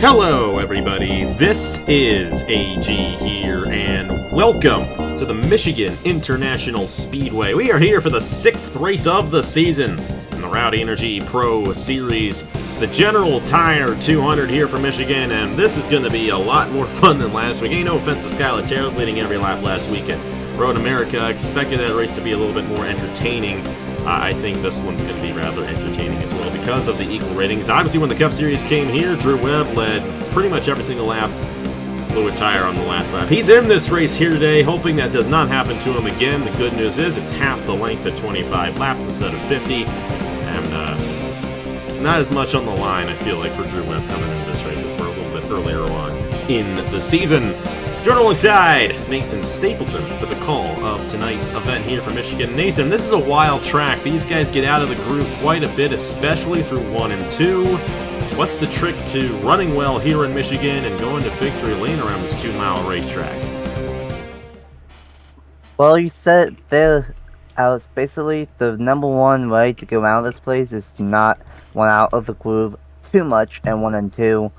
Hello, everybody. This is AG here, and welcome to the Michigan International Speedway. We are here for the 6th race of the season in the Rowdy Energy Pro Series. It's the General Tire 200 here for Michigan, and this is going to be a lot more fun than last week. Ain't no offense to Skylar Taylor leading every lap last weekend. Road America expected that race to be a little bit more entertaining. I think this one's going to be rather entertaining as well because of the equal ratings. Obviously, when the Cup Series came here, Drew Webb led pretty much every single lap. Blew a tire on the last lap. He's in this race here today, hoping that does not happen to him again. The good news is it's half the length at 25 laps instead of 50. And not as much on the line, I feel like, for Drew Webb coming into this race as we're a little bit earlier on in the season. Joining alongside Nathan Stapleton for the call of tonight's event here for Michigan. Nathan, this is a wild track. These guys get out of the groove quite a bit, especially through 1 and 2. What's the trick to running well here in Michigan and going to victory lane around this 2-mile racetrack? Well, you said it there, Alex. Basically, the number one way to get around this place is to not run out of the groove too much, and 1 and 2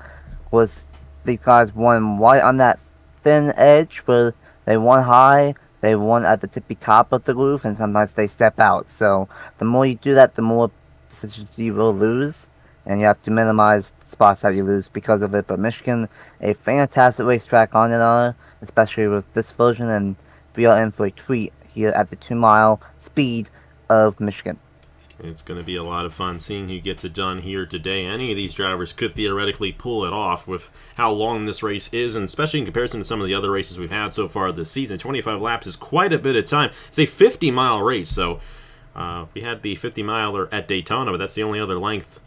was these guys won right on that thin edge where they won high, they won at the tippy top of the groove, and sometimes they step out. So the more you do that, the more positions you will lose, and you have to minimize the spots that you lose because of it. But Michigan, a fantastic racetrack on NR, especially with this version, and we are in for a treat here at the 2-mile speed of Michigan. It's going to be a lot of fun seeing who gets it done here today. Any of these drivers could theoretically pull it off with how long this race is, and especially in comparison to some of the other races we've had so far this season. 25 laps is quite a bit of time. It's a 50-mile race, so we had the 50-miler at Daytona, but that's the only other length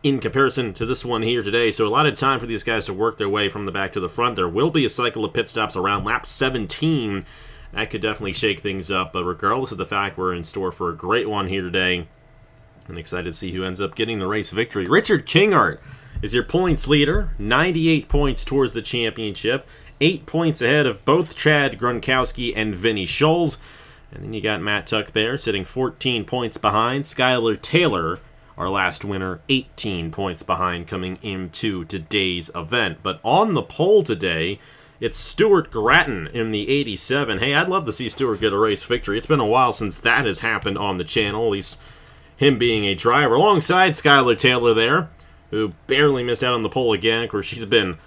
in comparison to this one here today. So a lot of time for these guys to work their way from the back to the front. There will be a cycle of pit stops around lap 17. That could definitely shake things up, but regardless of the fact, we're in store for a great one here today. I'm excited to see who ends up getting the race victory. Richard Kingart is your points leader, 98 points towards the championship, 8 points ahead of both Chad Gronkowski and Vinny Scholes. And then you got Matt Tuck there, sitting 14 points behind. Skylar Taylor, our last winner, 18 points behind coming into today's event. But on the pole today, it's Stuart Gratton in the 87. Hey, I'd love to see Stuart get a race victory. It's been a while since that has happened on the channel, at least him being a driver, alongside Skylar Taylor there, who barely missed out on the pole again. Of course, she's been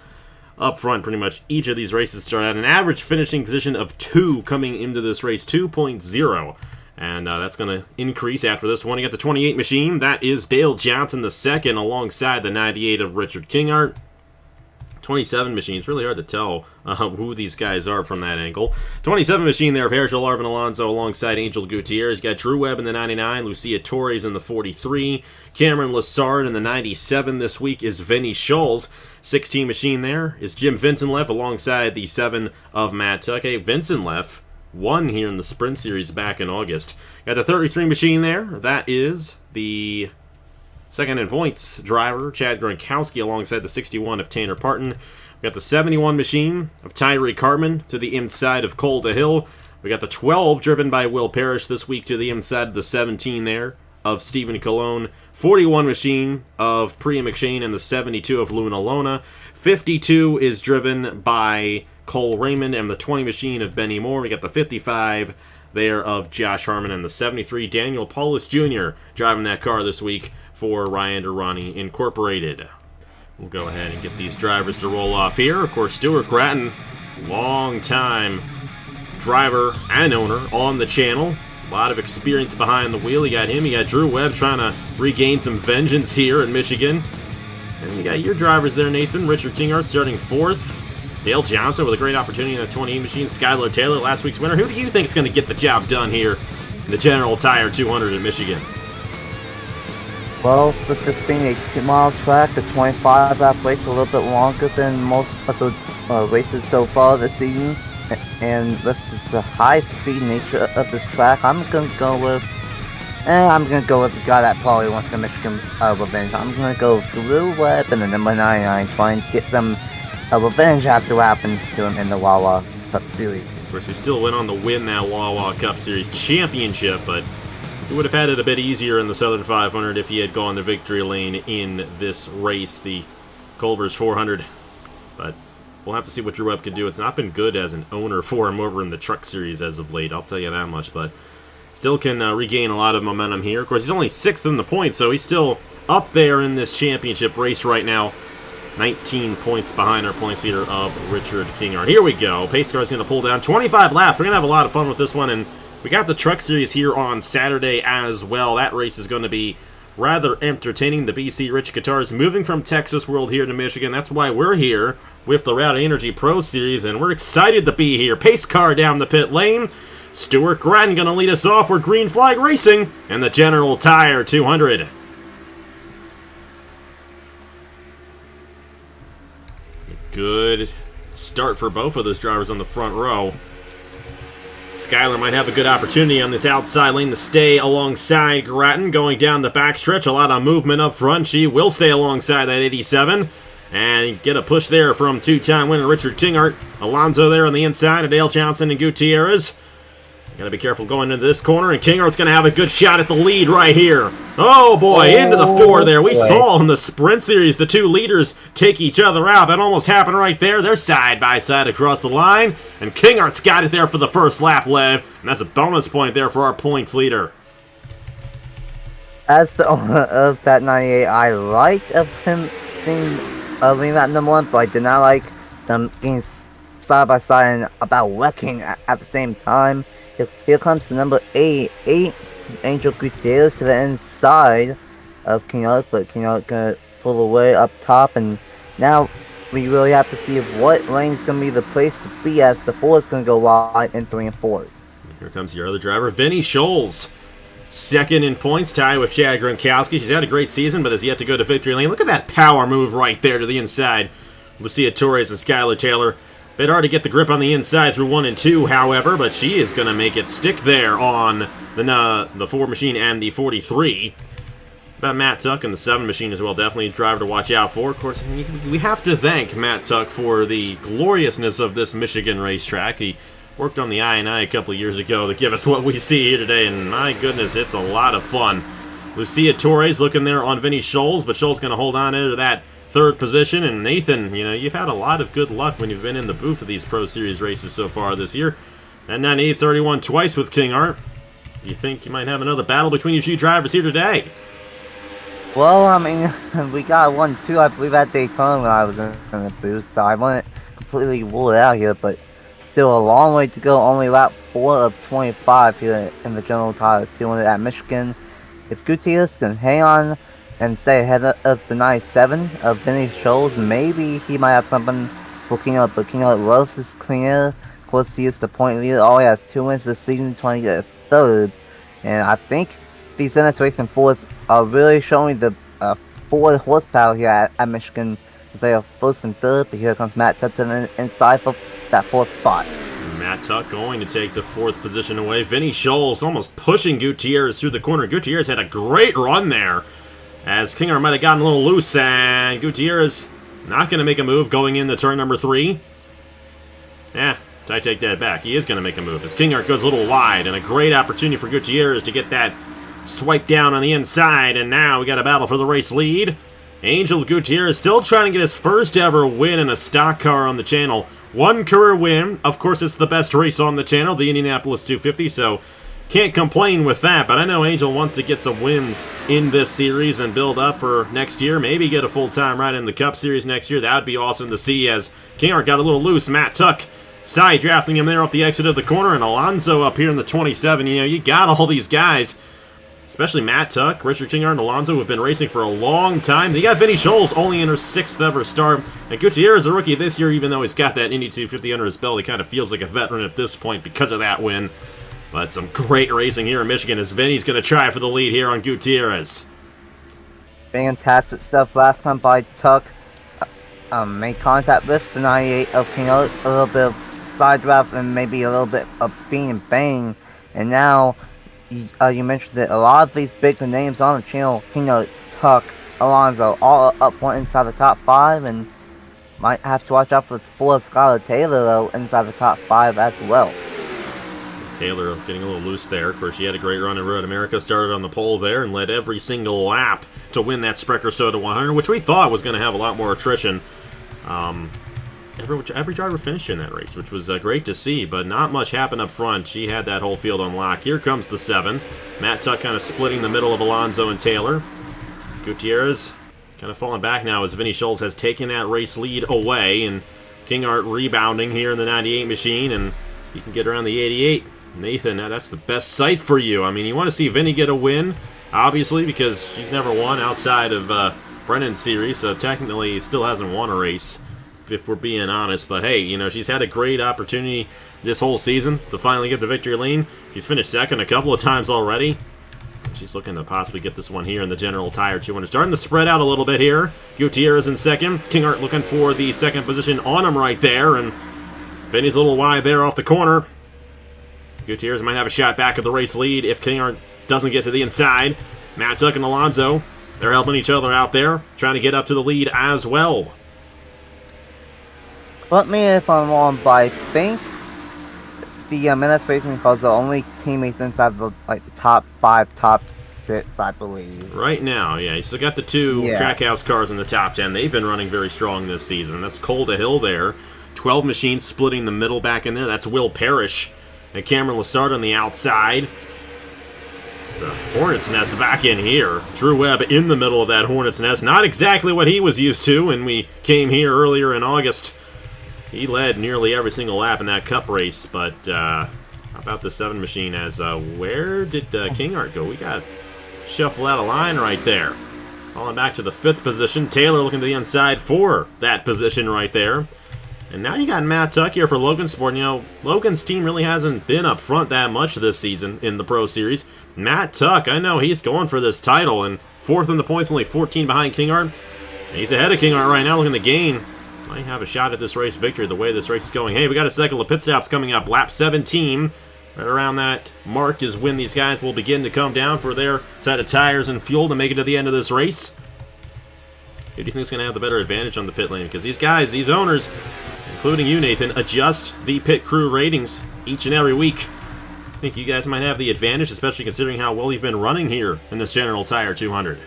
up front pretty much each of these races, start at an average finishing position of 2 coming into this race, 2.0. And that's going to increase after this one. You got the 28 machine. That is Dale Johnson the second, alongside the 98 of Richard Kingart. 27 machine. It's really hard to tell who these guys are from that angle. 27 machine there of Herschel Arvin Alonso alongside Angel Gutierrez. You got Drew Webb in the 99, Lucia Torres in the 43, Cameron Lassard in the 97. This week is Vinny Scholes. 16 machine there is Jim Vincent-Leff alongside the 7 of Matt Tuck. Hey, Vincent-Leff won here in the Sprint Series back in August. Got the 33 machine there. That is the second in points driver, Chad Gronkowski, alongside the 61 of Tanner Parton. We got the 71 machine of Tyree Cartman to the inside of Cole DeHill. We got the 12 driven by Will Parrish this week to the inside of the 17 there of Stephen Colon. 41 machine of Priya McShane and the 72 of Luna Lona. 52 is driven by Cole Raymond and the 20 machine of Benny Moore. We got the 55 there of Josh Harmon and the 73 Daniel Paulus Jr. driving that car this week for Ryan Durrani Incorporated. We'll go ahead and get these drivers to roll off here. Of course, Stuart Gratton, long-time driver and owner on the channel. A lot of experience behind the wheel. You got him, you got Drew Webb trying to regain some vengeance here in Michigan. And you got your drivers there, Nathan. Richard Kingart starting 4th. Dale Johnson with a great opportunity in the 28 machine. Skylar Taylor, last week's winner. Who do you think is going to get the job done here in the General Tire 200 in Michigan? Well, with this being a 2-mile track, the 25-lap race is a little bit longer than most of the races so far this season, and with the high-speed nature of this track, I'm gonna go with the guy that probably wants the Michigan revenge. I'm gonna go with Drew Webb in the number 99, trying to get some revenge after what happened to him in the Wawa Cup Series. Of course, he still went on to win that Wawa Cup Series championship, but he would have had it a bit easier in the Southern 500 if he had gone to victory lane in this race. The Culver's 400. But we'll have to see what Drew Webb can do. It's not been good as an owner for him over in the Truck Series as of late, I'll tell you that much. But still can regain a lot of momentum here. Of course, he's only 6th in the points, so he's still up there in this championship race right now. 19 points behind our points leader of Richard Kingart. Here we go. Pace car's going to pull down 25 laps. We're going to have a lot of fun with this one, and we got the Truck Series here on Saturday as well. That race is going to be rather entertaining. The BC Rich Guitars moving from Texas World here to Michigan. That's why we're here with the Rowdy Energy Pro Series, and we're excited to be here. Pace car down the pit lane. Stuart Grattan going to lead us off. We're green flag racing, and the General Tire 200. Good start for both of those drivers on the front row. Skyler might have a good opportunity on this outside lane to stay alongside Grattan. Going down the backstretch, a lot of movement up front. She will stay alongside that 87. And get a push there from two-time winner Richard Kingart. Alonso there on the inside of Dale Johnson and Gutierrez. Gotta be careful going into this corner, and Kingart's gonna have a good shot at the lead right here. Oh boy, into the 4 there. We saw in the sprint series the two leaders take each other out. That almost happened right there. They're side by side across the line, and Kingart's got it there for the first lap, Lev. And that's a bonus point there for our points leader. As the owner of that 98, I liked of him seeing leading that number 1, but I did not like them getting side by side and about wrecking at the same time. Here comes the number 8, Angel Gutierrez to the inside of Kingart, but Kingart gonna pull away up top, and now we really have to see what lane's gonna be the place to be, as the 4 is gonna go wide in 3 and 4. Here comes your other driver, Vinny Scholes. 2nd in points, tied with Chad Gronkowski. She's had a great season, but has yet to go to victory lane. Look at that power move right there to the inside. Lucia Torres and Skylar Taylor. Bit hard to get the grip on the inside through 1 and 2, however, but she is going to make it stick there on the 4 machine and the 43. About Matt Tuck and the 7 machine as well, definitely a driver to watch out for. Of course, we have to thank Matt Tuck for the gloriousness of this Michigan racetrack. He worked on the I&I a couple of years ago to give us what we see here today, and my goodness, it's a lot of fun. Lucia Torres looking there on Vinny Scholes, but Scholes going to hold on into that 3rd position. And Nathan, you've had a lot of good luck when you've been in the booth of these Pro Series races so far this year. And 98's already won twice with Kingart. Do you think you might have another battle between your two drivers here today? Well, I mean, we got 1-2, I believe, at Daytona when I was in the booth, so I wouldn't completely rule it out here, but still a long way to go. Only lap 4 of 25 here in the General Tire 200 at Michigan. If Gutierrez can hang on and stay ahead of the 97 of Vinny Scholes, maybe he might have something for Kingart, but Kingart loves his clean air. Of course, he is the point leader. All he has 2 wins this season, trying to get a 3rd. And I think these NS Racing Fords are really showing the Ford horsepower here at Michigan, as they are 1st and 3rd, but here comes Matt Tuck to the inside for that 4th spot. Matt Tuck going to take the 4th position away. Vinny Scholes almost pushing Gutierrez through the corner. Gutierrez had a great run there, as Kingart might have gotten a little loose, and Gutierrez not going to make a move going into turn number 3. I take that back. He is going to make a move as Kingart goes a little wide, and a great opportunity for Gutierrez to get that swipe down on the inside, and now we got a battle for the race lead. Angel Gutierrez still trying to get his first ever win in a stock car on the channel. 1 career win. Of course, it's the best race on the channel, the Indianapolis 250, so can't complain with that, but I know Angel wants to get some wins in this series and build up for next year. Maybe get a full-time ride in the Cup Series next year. That would be awesome to see, as Kingart got a little loose. Matt Tuck side drafting him there off the exit of the corner, and Alonso up here in the 27. You got all these guys, especially Matt Tuck, Richard Kingart, and Alonso, who have been racing for a long time. You got Vinny Scholes only in her 6th ever start. And Gutierrez, a rookie this year, even though he's got that Indy 250 under his belt, he kind of feels like a veteran at this point because of that win. But some great racing here in Michigan, as Vinny's going to try for the lead here on Gutierrez. Fantastic stuff last time by Tuck. Made contact with the 98 of Kingart, a little bit of side draft and maybe a little bit of bang. And now, you mentioned that a lot of these big names on the channel, Kingart, Tuck, Alonso, all up front inside the top 5, and might have to watch out for the 4 of Skylar Taylor, though, inside the top 5 as well. Taylor getting a little loose there. Of course, she had a great run in Road America. Started on the pole there and led every single lap to win that Sprecher Soda 100, which we thought was going to have a lot more attrition. Every driver finished in that race, which was great to see, but not much happened up front. She had that whole field on lock. Here comes the 7. Matt Tuck kind of splitting the middle of Alonso and Taylor. Gutierrez kind of falling back now as Vinny Schultz has taken that race lead away, and Kingart rebounding here in the 98 machine, and you can get around the 88. Nathan, that's the best sight for you. I mean, you want to see Vinny get a win, obviously, because she's never won outside of Brennan's series, so technically he still hasn't won a race, if we're being honest. But hey, you know, she's had a great opportunity this whole season to finally get the victory lane. She's finished second a couple of times already. She's looking to possibly get this one here in the General Tire 200. Starting to spread out a little bit here. Gutierrez in second. Kingart looking for the second position on him right there. And Vinny's a little wide there off the corner. Gutierrez might have a shot back at the race lead if Kingart doesn't get to the inside. Matt Tuck and Alonso, they're helping each other out there, trying to get up to the lead as well. Correct me if I'm wrong, but I think the Menace Racing Cars are the only teammates inside the the top 5, top 6, I believe. Right now, yeah. You still got the 2 Trackhouse cars in the top 10. They've been running very strong this season. That's Cole to Hill there. 12 machines splitting the middle back in there. That's Will Parrish and Cameron Lassard on the outside. The Hornet's Nest back in here. Drew Webb in the middle of that Hornet's Nest. Not exactly what he was used to when we came here earlier in August. He led nearly every single lap in that Cup race, but how about the 7 machine as where did Kingart go? We got shuffled out of line right there. Falling back to the 5th position. Taylor looking to the inside for that position right there. And now you got Matt Tuck here for Logan Sport. You know, Logan's team really hasn't been up front that much this season in the Pro Series. Matt Tuck, I know he's going for this title, and 4th in the points, only 14 behind Kingart. He's ahead of Kingart right now, looking to gain. Might have a shot at this race victory the way this race is going. Hey, we got a cycle of pit stops coming up. Lap 17. Right around that mark is when these guys will begin to come down for their set of tires and fuel to make it to the end of this race. Who do you think is going to have the better advantage on the pit lane? Because these guys, these owners, including you, Nathan, adjust the pit crew ratings each and every week. I think you guys might have the advantage, especially considering how well you've been running here in this General Tire 200.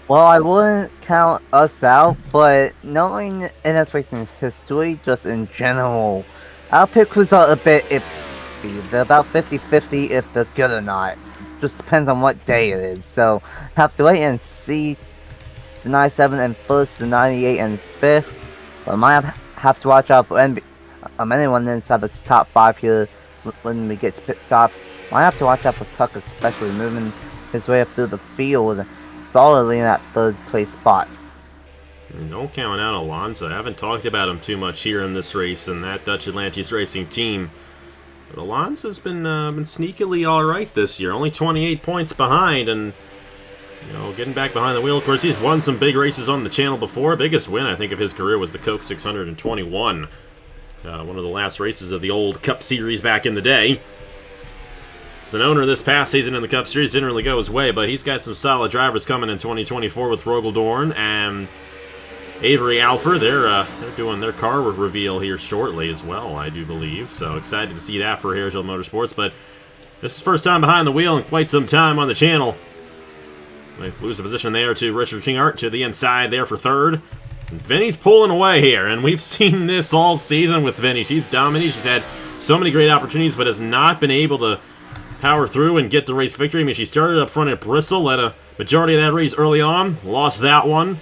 Well, I wouldn't count us out, but knowing NS Racing's history, just in general, our pit crews are a bit iffy. They're about 50-50 if they're good or not. Just depends on what day it is. So, have to wait and see the 97 and 1st, the 98 and 5th. But I might have to watch out for anyone inside the top 5 here when we get to pit stops. Might have to watch out for Tuck, especially moving his way up through the field solidly in that 3rd place spot. And don't count out Alonso. I haven't talked about him too much here in this race and that Dutch Atlantis Racing team. But Alonso's been sneakily alright this year. Only 28 points behind, and you know, getting back behind the wheel. Of course, he's won some big races on the channel before. Biggest win, I think, of his career was the Coke 621. One of the last races of the old Cup Series back in the day. As an owner this past season in the Cup Series, didn't really go his way, but he's got some solid drivers coming in 2024 with Rogel and Avery Alford. They're doing their car reveal here shortly as well, I do believe. So excited to see that for Harrisville Motorsports. But this is first time behind the wheel in quite some time on the channel. They lose the position there to Richard Kingart to the inside there for 3rd. And Vinny's pulling away here, and we've seen this all season with Vinny. She's dominated. She's had so many great opportunities, but has not been able to power through and get the race victory. I mean, she started up front at Bristol, led a majority of that race early on, lost that one.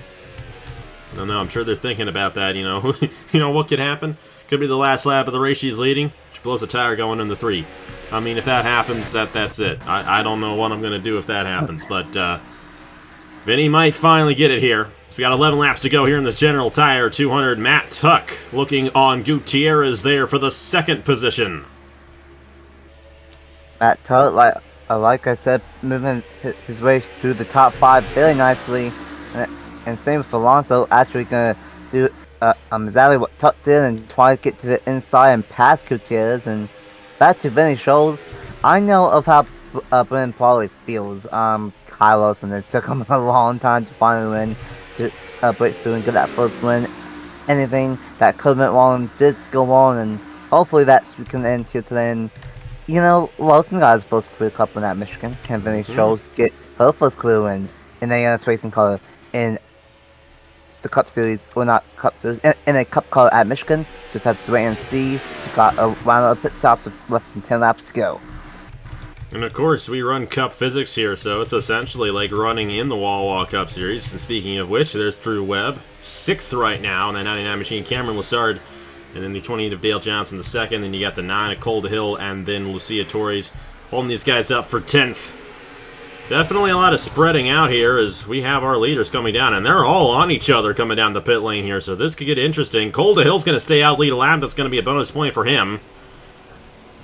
I don't know, I'm sure they're thinking about that, you know. You know, what could happen? Could be the last lap of the race she's leading. She blows a tire going in the 3. I mean, if that happens, that's it. I don't know what I'm going to do if that happens, but Vinny might finally get it here. So we got 11 laps to go here in this General Tire 200. Matt Tuck looking on Gutierrez there for the 2nd position. Matt Tuck, like I said, moving his way through the top 5 very nicely. And same with Alonso, actually going to do exactly what Tuck did and try to get to the inside and pass Gutierrez. And back to Vinny Scholes, I know of how Brennan probably feels. Carlos, and it took him a long time to finally win, to break through and get that first win. Anything that could have went wrong did go wrong, and hopefully that can end here today. And you know, Lawson got his first career cup win at Michigan. Can Vinny Schultz get her first career win in a racing car in the Cup Series, or not Cup Series, in a Cup car at Michigan? Just have to wait and see. She got a round of pit stops with less than 10 laps to go. And of course, we run Cup physics here, so it's essentially like running in the Wall Cup Series. And speaking of which, there's Drew Webb, 6th right now in the 99 machine, Cameron Lessard, and then the 28 of Dale Johnson, the 2nd. Then you got the 9 of Cole DeHill, and then Lucia Torres holding these guys up for 10th. Definitely a lot of spreading out here as we have our leaders coming down, and they're all on each other coming down the pit lane here, so this could get interesting. Cole DeHill's going to stay out lead a lap. That's going to be a bonus point for him.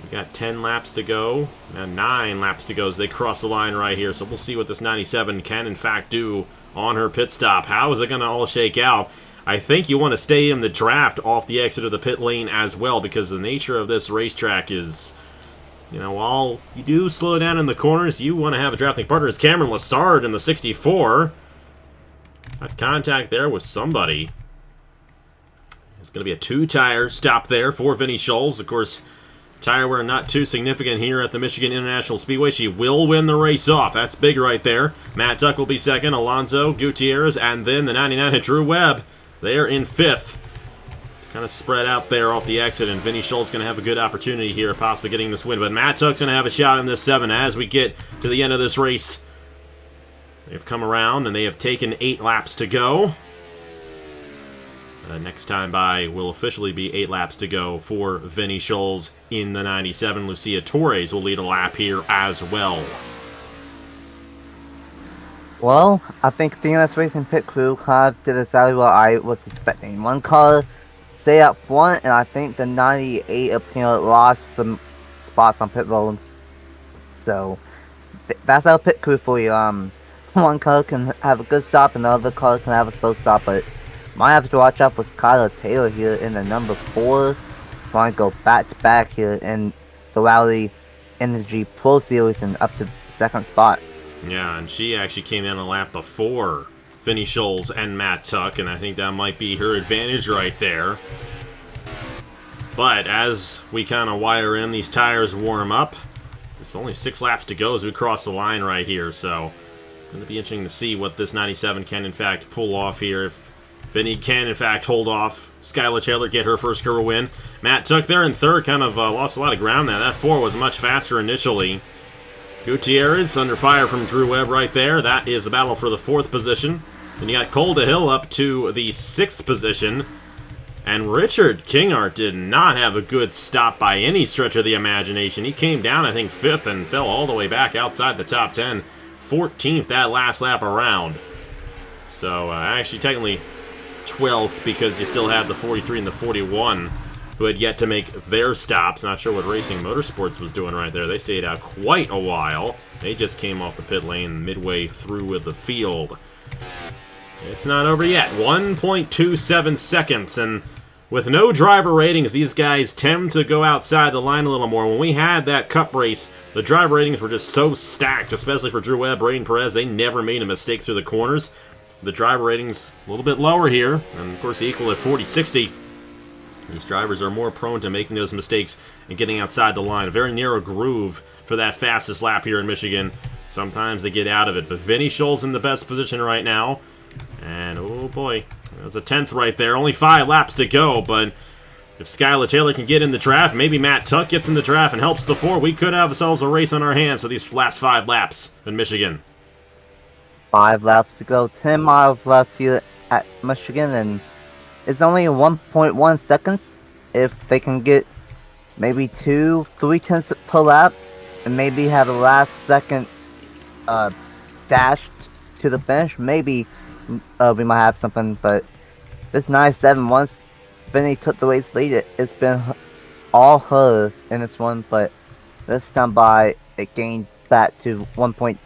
We got 10 laps to go, and 9 laps to go as they cross the line right here, so we'll see what this 97 can in fact do on her pit stop. How is it going to all shake out? I think you want to stay in the draft off the exit of the pit lane as well, because the nature of this racetrack is, you know, while you do slow down in the corners, you want to have a drafting partner. It's Cameron Lessard in the 64. Got contact there with somebody. It's going to be a 2-tire stop there for Vinnie Schultz. Of course, tire wear not too significant here at the Michigan International Speedway. She will win the race off. That's big right there. Matt Tuck will be 2nd, Alonso, Gutierrez, and then the 99 at Drew Webb. They're in 5th. Kind of spread out there off the exit, and Vinnie Schultz going to have a good opportunity here, possibly getting this win. But Matt Tuck's going to have a shot in this 7 as we get to the end of this race. They've come around, and they have taken 8 laps to go. Next time by will officially be 8 laps to go for Vinnie Schultz in the 97. Lucia Torres will lead a lap here as well. Well, I think the DNS Racing pit crew kind of did exactly what I was expecting. One car stayed up front, and I think the 98 of lost some spots on pit road. So, that's our pit crew for you. One car can have a good stop, and the other car can have a slow stop, but might have to watch out for Skylar Taylor here in the number 4. Trying to go back-to-back here in the Rowdy Energy Pro Series and up to 2nd spot. Yeah, and she actually came in a lap before Vinnie Schultz and Matt Tuck, and I think that might be her advantage right there. But as we kind of wire in, these tires warm up. There's only 6 laps to go as we cross the line right here, so going to be interesting to see what this 97 can in fact pull off here. If Vinnie can in fact hold off Skylar Taylor, get her first career win. Matt Tuck there in 3rd, kind of lost a lot of ground there. That 4 was much faster initially. Gutierrez under fire from Drew Webb right there. That is the battle for the 4th position. Then you got Cole DeHill up to the 6th position. And Richard Kingart did not have a good stop by any stretch of the imagination. He came down, I think, 5th and fell all the way back outside the top 10. 14th that last lap around. So, actually, technically 12th because you still have the 43 and the 41 who had yet to make their stops. Not sure what Racing Motorsports was doing right there. They stayed out quite a while. They just came off the pit lane midway through with the field. It's not over yet. 1.27 seconds, and with no driver ratings, these guys tend to go outside the line a little more. When we had that Cup race, the driver ratings were just so stacked, especially for Drew Webb, Braden Perez. They never made a mistake through the corners. The driver ratings a little bit lower here, and of course equal at 40-60. These drivers are more prone to making those mistakes and getting outside the line. A very narrow groove for that fastest lap here in Michigan. Sometimes they get out of it, but Vinnie Schultz in the best position right now. And, oh boy, there's a 10th right there. Only 5 laps to go, but if Skylar Taylor can get in the draft, maybe Matt Tuck gets in the draft and helps the 4, we could have ourselves a race on our hands for these last 5 laps in Michigan. 5 laps to go, 10 miles left here at Michigan, and it's only 1.1 seconds. If they can get maybe 2-3 tenths per lap, and maybe have a last second dash to the finish, maybe we might have something. But this 97, once Vinnie took the race lead, it's been all her in this one. But this time by it gained back to from 1.10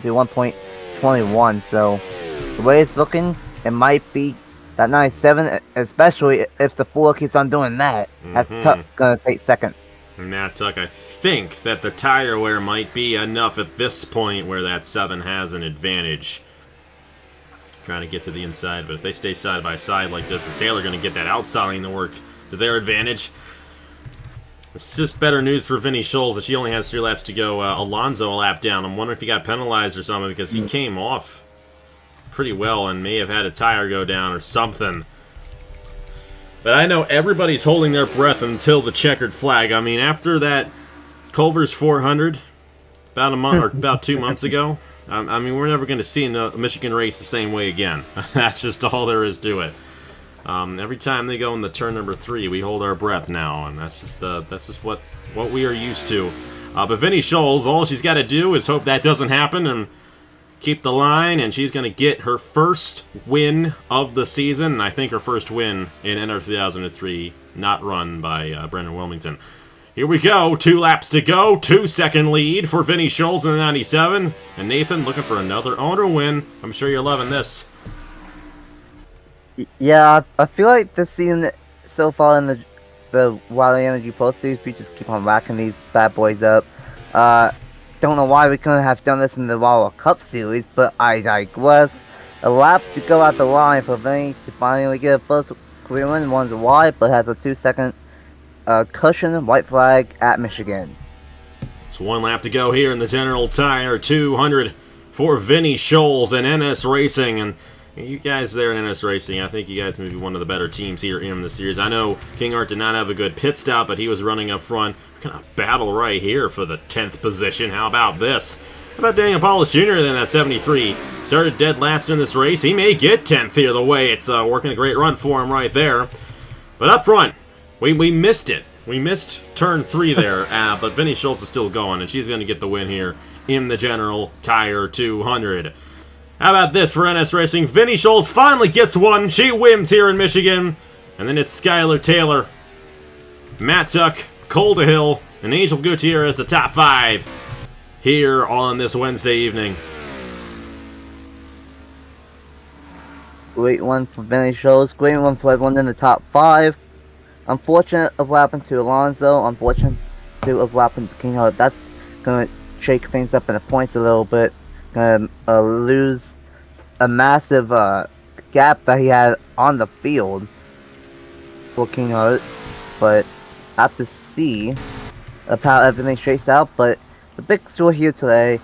to 1.21. So the way it's looking, it might be that 97, especially if the 4 keeps on doing that. Tuck's gonna take 2nd. And Matt Tuck, I think that the tire wear might be enough at this point where that 7 has an advantage. Trying to get to the inside, but if they stay side by side like this, and Taylor going to get that outside lane to work to their advantage. It's just better news for Vinny Scholes that she only has 3 laps to go. Alonso a lap down. I'm wondering if he got penalized or something because he came off pretty well and may have had a tire go down or something. But I know everybody's holding their breath until the checkered flag. I mean, after that Culver's 400 about a month or about 2 months ago, I mean, we're never going to see a Michigan race the same way again. That's just all there is to it. Every time they go in the turn number 3, we hold our breath now, and that's just what we are used to. But Vinny Scholes, all she's got to do is hope that doesn't happen and keep the line, and she's going to get her first win of the season, and I think her first win in NR2003, not run by Brendan Wilmington. Here we go, 2 laps to go, 2-second lead for Vinny Scholes in the 97, and Nathan looking for another owner win. I'm sure you're loving this. Yeah, I feel like this season so far in the Rowdy Energy Pulse Series, we just keep on racking these bad boys up. Don't know why we couldn't have done this in the Rowdy Cup Series, but I digress. A lap to go out the line for Vinny to finally get a first career win. Wonder why, but has a 2-second cushion, white flag at Michigan. It's 1 lap to go here in the General Tire 200 for Vinny Scholes and NS Racing. And you guys there in NS Racing, I think you guys may be one of the better teams here in the series. I know King Art did not have a good pit stop, but he was running up front. Kind of battle right here for the 10th position. How about this? How about Daniel Paulus Jr. then at 73? Started dead last in this race. He may get 10th here the way it's working a great run for him right there. But up front, we missed it. We missed turn 3 there, but Vinny Scholes is still going, and she's going to get the win here in the General Tire 200. How about this for NS Racing? Vinny Scholes finally gets one. She wins here in Michigan. And then it's Skylar Taylor, Matt Tuck, Cole Hill, and Angel Gutierrez, the top 5 here on this Wednesday evening. Great one for Vinny Scholes. Great one for everyone in the top 5. Unfortunate of what happened to Alonso. Unfortunate of what happened to King Hart. That's going to shake things up in the points a little bit. Going to lose a massive gap that he had on the field for King Hart. But I have to see how everything shakes out. But the big story here today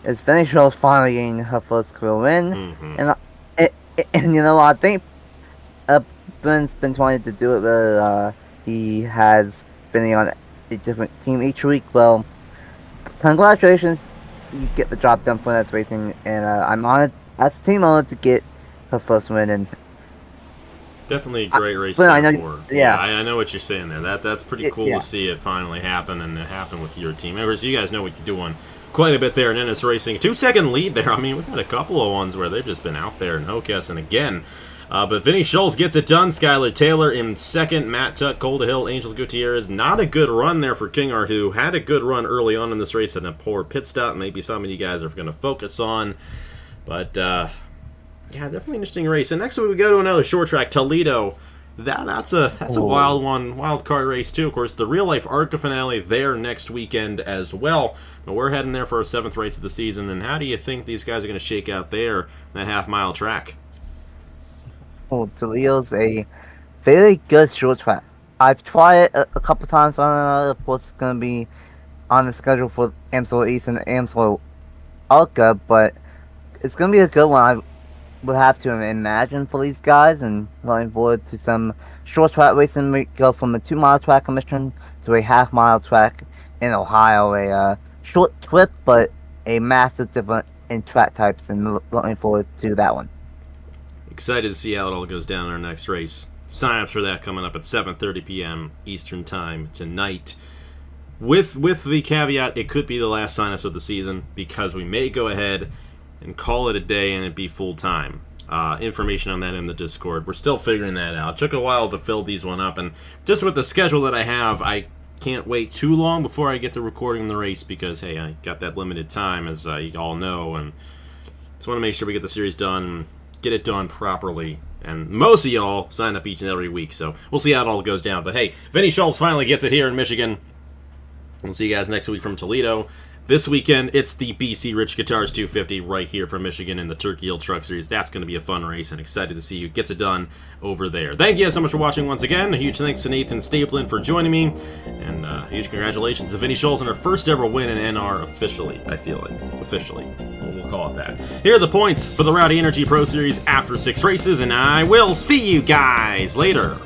is Vinny Scholes finally getting her first career win. And you know, I think Ben's been trying to do it, but he has been on a different team each week. Well, congratulations, you get the job done for NS Racing, and I'm honored as a team owner to get her first win. And definitely a great race. But I know, yeah, I know what you're saying there. That's pretty cool to see it finally happen, and it happened with your team members. You guys know what you're doing quite a bit there in NS Racing. 2-second lead there. I mean, we've had a couple of ones where they've just been out there and no-guessing again. But Vinny Scholes gets it done. Skylar Taylor in second. Matt Tuck, Cole Hill, Angel Gutierrez. Not a good run there for King Art, who had a good run early on in this race and a poor pit stop. Maybe some of you guys are going to focus on. But, yeah, definitely interesting race. And next we go to another short track, Toledo. That's a wild one, wild card race too. Of course, the real life ARCA finale there next weekend as well. But we're heading there for our 7th race of the season. And how do you think these guys are going to shake out there, that half-mile track? Oh, Toledo's a very good short track. I've tried it a couple times on it. Of course, it's going to be on the schedule for Amsoil East and Amsoil ARCA, but it's going to be a good one. I would have to imagine for these guys, and looking forward to some short track racing. We go from a 2-mile track in Michigan to a half-mile track in Ohio. A short trip, but a massive difference in track types, and looking forward to that one. Excited to see how it all goes down in our next race. Sign-ups for that coming up at 7:30 p.m. Eastern Time tonight. With the caveat, it could be the last sign-ups of the season, because we may go ahead and call it a day and it be full-time. Information on that in the Discord. We're still figuring that out. It took a while to fill these one up, and just with the schedule that I have, I can't wait too long before I get to recording the race, because, hey, I got that limited time, as you all know, and just want to make sure we get the series done, get it done properly. And most of y'all sign up each and every week, so we'll see how it all goes down. But hey, Vinny Scholes finally gets it here in Michigan. We'll see you guys next week from Toledo. This weekend, it's the BC Rich Guitars 250 right here from Michigan in the Turkey Hill Truck Series. That's going to be a fun race, and excited to see who gets it done over there. Thank you guys so much for watching once again. A huge thanks to Nathan Stapleton for joining me, and huge congratulations to Vinnie Scholes on her first ever win in NR officially, I feel like. Officially. We'll call it that. Here are the points for the Rowdy Energy Pro Series after 6 races, and I will see you guys later.